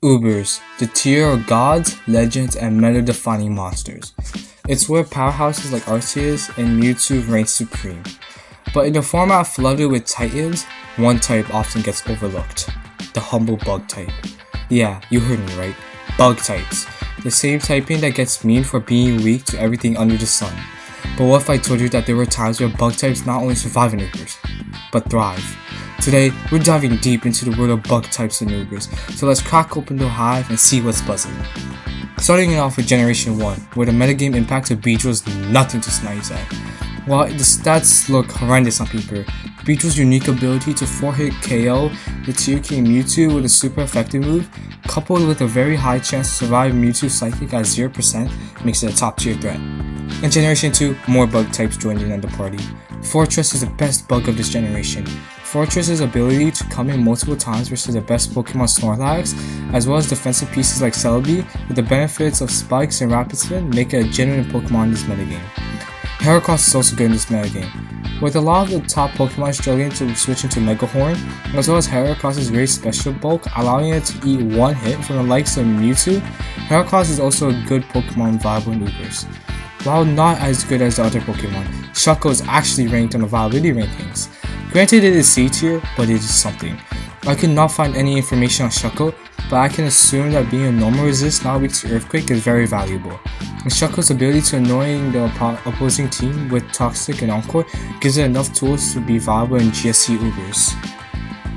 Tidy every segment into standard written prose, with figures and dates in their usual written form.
UBERS, the tier of gods, legends, and meta-defining monsters. It's where powerhouses like Arceus and Mewtwo reign supreme. But in a format flooded with titans, one type often gets overlooked. The humble bug type. Yeah, you heard me right. Bug types. The same typing that gets memed for being weak to everything under the sun. But what if I told you that there were times where bug types not only survive in UBERS, but thrive? Today, we're diving deep into the world of bug types in UBERS, so let's crack open the hive and see what's buzzing. Starting it off with Generation 1, where the metagame impact of Beedrill is nothing to sneeze at. While the stats look horrendous on paper, Beedrill's unique ability to 4-hit KO the tier King Mewtwo with a super effective move, coupled with a very high chance to survive Mewtwo Psychic at 0%, makes it a top tier threat. In Generation 2, more bug types joined in on the party. Fortress is the best bug of this generation. Fortress's ability to come in multiple times versus the best Pokemon Snorlax, as well as defensive pieces like Celebi, with the benefits of Spikes and Rapid Spin, make it a genuine Pokemon in this metagame. Heracross is also good in this metagame. With a lot of the top Pokemon struggling to switch into Megahorn, as well as Heracross's great special bulk, allowing it to eat one hit from the likes of Mewtwo, Heracross is also a good Pokemon viable in UBERS. While not as good as the other Pokemon, Shuckle is actually ranked on the viability rankings. Granted it is C tier, but it is something. I could not find any information on Shuckle, but I can assume that being a normal resist not weak to Earthquake is very valuable. And Shuckle's ability to annoying the opposing team with Toxic and Encore gives it enough tools to be viable in GSC UBERS.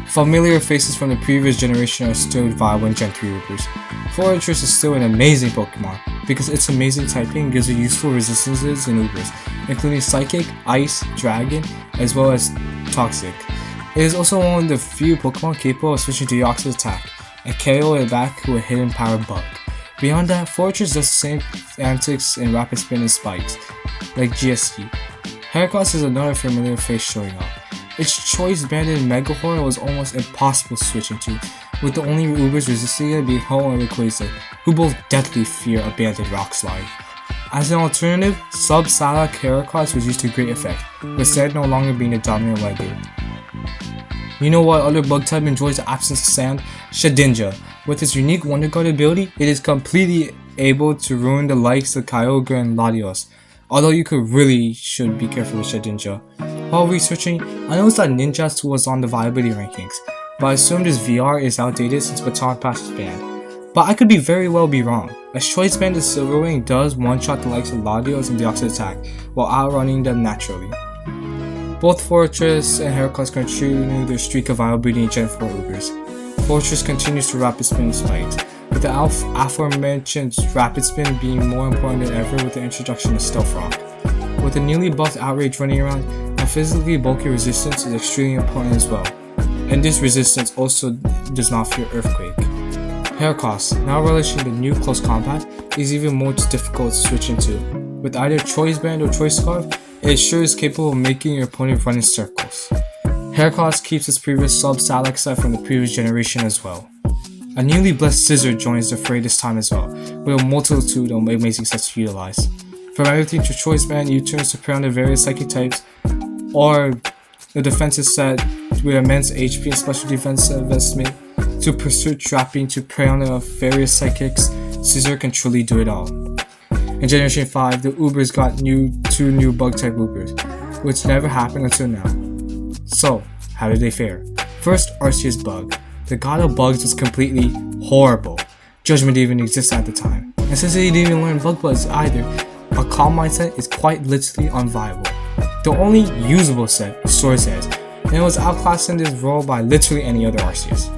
Familiar faces from the previous generation are still viable in Gen 3 UBERS. Fortress is still an amazing Pokemon, because its amazing typing gives it useful resistances in UBERS, including Psychic, Ice, Dragon, as well as Toxic. It is also one of the few Pokemon capable of switching to Yox's attack, and KO it back with a hidden power bug. Beyond that, Fortress does the same antics in Rapid Spin and Spikes, like GST. Heracross is another familiar face showing up. Its choice banded Megahorn was almost impossible to switch into, with the only UBERS resisting it being Ho and Rayquaza, who both deathly fear a banded Rock Slide. As an alternative, Sub-Salac Heracross was used to great effect, with Sand no longer being the dominant Lego. You know what other bug type enjoys the absence of sand? Shedinja. With its unique Wonder Guard ability, it is completely able to ruin the likes of Kyogre and Latios, although you should be careful with Shedinja. While researching, I noticed that Ninja's was on the viability rankings, but I assumed this VR is outdated since Baton Pass is banned. But I could very well be wrong, as Choice Banded Silverwing does one-shot the likes of Latios and Deoxys attack, while outrunning them naturally. Both Fortress and Heracross continue their streak of viability in Gen 4 UBERS. Fortress continues to Rapid Spin Spikes, with the aforementioned Rapid Spin being more important than ever with the introduction of Stealth Rock. With the newly buffed Outrage running around, a physically bulky resistance is extremely important as well, and this resistance also does not fear Earthquake. Heracross, now relishing the new close combat, is even more difficult to switch into. With either Choice Band or Choice Scarf, it sure is capable of making your opponent run in circles. Heracross keeps its previous Sub-Salac set from the previous generation as well. A newly blessed Scissor joins the fray this time as well, with a multitude of amazing sets to utilize. From everything to Choice Band, U-turns to prey on the various psychic types, or the defensive set with immense HP and special defense investment, to Pursuit Trapping to prey on the various psychics, Scissor can truly do it all. In Generation 5, the UBERS got two new bug type UBERS, which never happened until now. So, how did they fare? First, Arceus Bug. The god of bugs was completely horrible. Judgment didn't even exist at the time. And since he didn't even learn bug buzz either, a calm mindset is quite literally unviable. The only usable set was Swords Edge, and it was outclassed in this role by literally any other Arceus.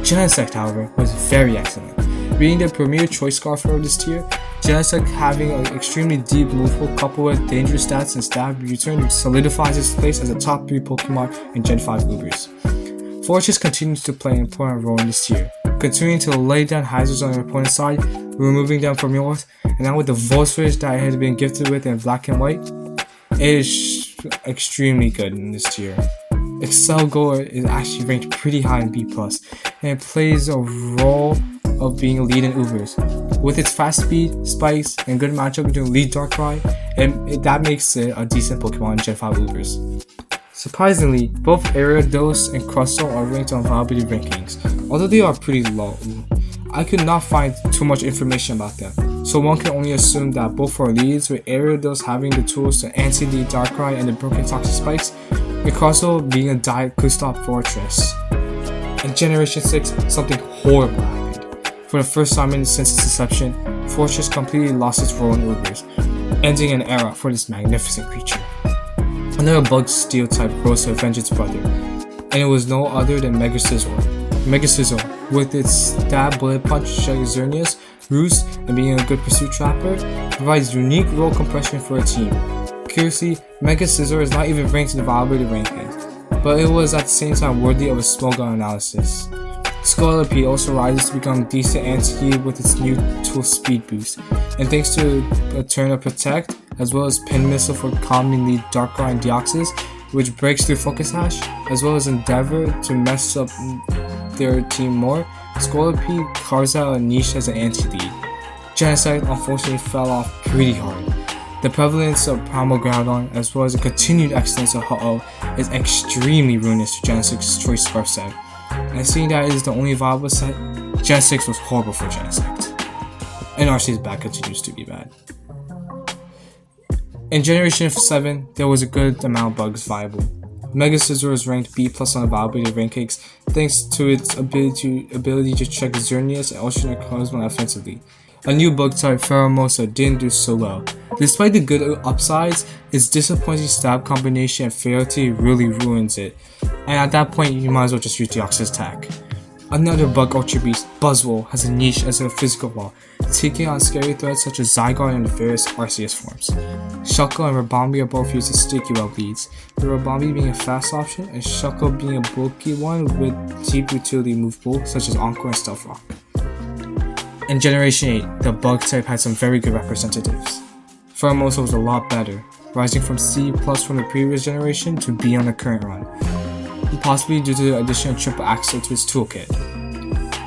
Genesect, however, was very excellent. Being the premier choice scarf of this tier, Genesect having an extremely deep move pool coupled with dangerous stats and stab U-turn solidifies its place as a top 3 Pokemon in Gen 5 UBERS. Fortress continues to play an important role in this tier, continuing to lay down hazards on your opponent's side, removing them from yours, and now with the Volswitch that it has been gifted with in Black and White, it is extremely good in this tier. Excelgor is actually ranked pretty high in B+, and it plays a role of being a lead in UBERS. With its fast speed, spikes, and good matchup between Lead Darkrai, that makes it a decent Pokemon in Gen 5 UBERS. Surprisingly, both Ariados and Crustle are ranked on viability rankings, although they are pretty low. I could not find too much information about them, so one can only assume that both are leads, with Ariados having the tools to anti-lead Darkrai and the broken Toxic Spikes, and Crossover being a Diet Kusstop Fortress. In Generation 6, something horrible happened. For the first time since its inception, Fortress completely lost its role in UBERS, ending an era for this magnificent creature. Another bug steel type rose to avenge its brother, and it was no other than Mega Scizor. Mega Scizor, with its stab, bullet punch, Xerneas, roost, and being a good pursuit trapper, provides unique role compression for a team. Curiously, Mega Scizor is not even ranked in the Viability rankings, but it was at the same time worthy of a small gun analysis. Scolipede also rises to become decent anti-heat with its new tool Speed Boost, and thanks to a turn of Protect, as well as Pin Missile for calming lead Darkrai and Deoxys, which breaks through Focus Sash, as well as Endeavor to mess up their team more, Scolipede carves out a niche as an anti-lead. Genesect unfortunately fell off pretty hard. The prevalence of Primal Groudon, as well as the continued excellence of Ho-Oh, is extremely ruinous to Genesect's Choice Scarf set. And seeing that it is the only viable set, Gen 6 was horrible for Genesect. And RC's back continues to be bad. In Generation 7, there was a good amount of bugs viable. Mega Scizor is ranked B+ on the viability rankings thanks to its ability to check Xerneas and alternate Cosmo offensively. A new bug type, Pheromosa, didn't do so well. Despite the good upsides, its disappointing stab combination and frailty really ruins it, and at that point you might as well just use Deoxys attack. Another bug Ultra Beast, Buzzwole, has a niche as a physical wall, taking on scary threats such as Zygarde and the various Arceus forms. Shuckle and Rabombi are both used as sticky web leads, with Rabombi being a fast option and Shuckle being a bulky one with deep utility move pool such as Encore and Stealth Rock. In Generation 8, the bug type had some very good representatives. Pheromosa was a lot better, rising from C+ from the previous generation to B on the current run, possibly due to the addition of triple axle to its toolkit.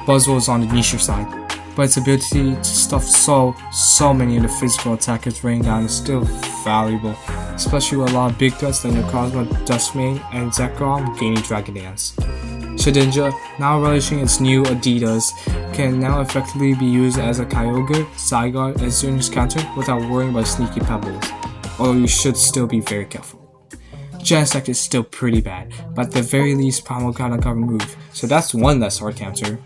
Buzzwole is on the niche side, but its ability to stuff so many of the physical attackers raining down is still valuable, especially with a lot of big threats like Necrozma, Dustmane, and Zekrom gaining Dragon Dance. Shedinja, now relishing its new Adidas, can now effectively be used as a Kyogre, Zygarde, and Xerneas counter without worrying about sneaky pebbles, although you should still be very careful. Genesect is still pretty bad, but at the very least Primal Groudon got removed, so that's one less hard counter.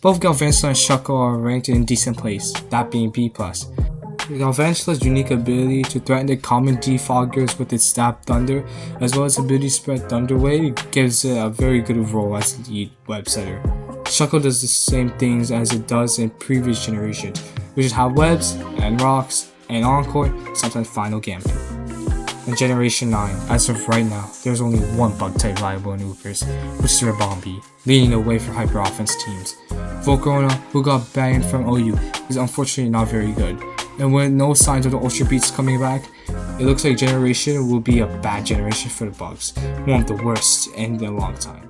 Both Galvantula and Shuckle are ranked in decent place, that being B+. Galvantula's unique ability to threaten the common defoggers with its Stab Thunder, as well as ability to spread Thunder Wave, gives it a very good role as a lead web setter. Shuckle does the same things as it does in previous generations, which is have webs, and rocks, and Encore, sometimes Final Gambit. In Generation 9, as of right now, there's only one bug type viable in UBERS, which is Rabombi, leading the way for hyper offense teams. Volcarona, who got banned from OU, is unfortunately not very good, and with no signs of the Ultra Beats coming back, it looks like Generation will be a bad generation for the bugs, one of the worst in a long time.